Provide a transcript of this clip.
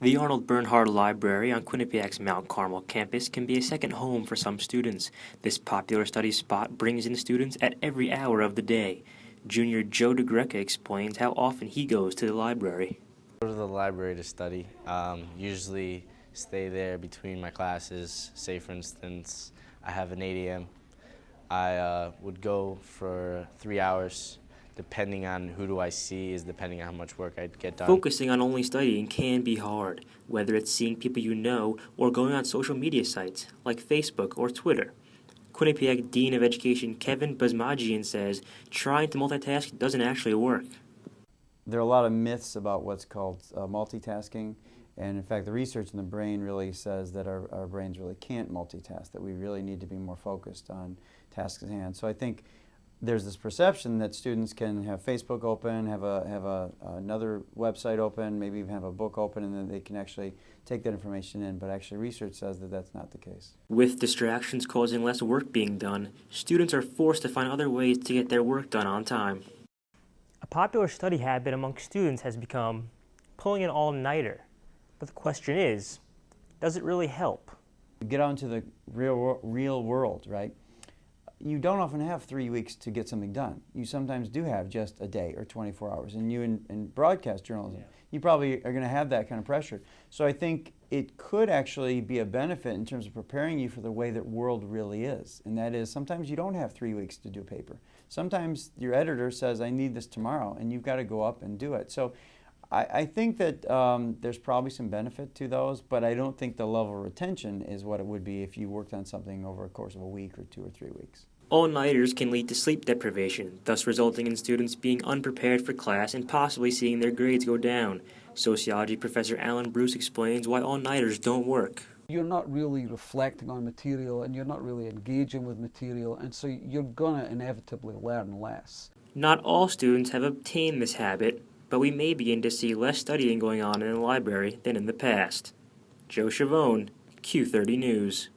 The Arnold Bernhard Library on Quinnipiac's Mount Carmel campus can be a second home for some students. This popular study spot brings in students at every hour of the day. Junior Joe DeGreca explains how often he goes to the library. I go to the library to study. Usually stay there between my classes. Say, for instance, I have an 8 a.m. I would go for 3 hours. Depending on who do I see is depending on how much work I get done. Focusing on only studying can be hard, whether it's seeing people you know or going on social media sites like Facebook or Twitter. Quinnipiac Dean of Education Kevin Basmajian says trying to multitask doesn't actually work. There are a lot of myths about what's called multitasking, and in fact the research in the brain really says that our brains really can't multitask, that we really need to be more focused on tasks at hand. So I think there's this perception that students can have Facebook open, have another website open, maybe even have a book open, and then they can actually take that information in, but actually research says that that's not the case. With distractions causing less work being done, students are forced to find other ways to get their work done on time. A popular study habit among students has become pulling an all-nighter. But the question is, does it really help? Get out into the real world, right? You don't often have 3 weeks to get something done. You sometimes do have just a day or 24 hours. And you in broadcast journalism, you probably are going to have that kind of pressure. So I think it could actually be a benefit in terms of preparing you for the way that world really is. And that is, sometimes you don't have 3 weeks to do a paper. Sometimes your editor says, I need this tomorrow, and you've got to go up and do it. So I think that there's probably some benefit to those, but I don't think the level of retention is what it would be if you worked on something over a course of a week or 2 or 3 weeks. All-nighters can lead to sleep deprivation, thus resulting in students being unprepared for class and possibly seeing their grades go down. Sociology professor Alan Bruce explains why all-nighters don't work. You're not really reflecting on material and you're not really engaging with material, and so you're going to inevitably learn less. Not all students have obtained this habit, but we may begin to see less studying going on in the library than in the past. Joe Chavone, Q30 News.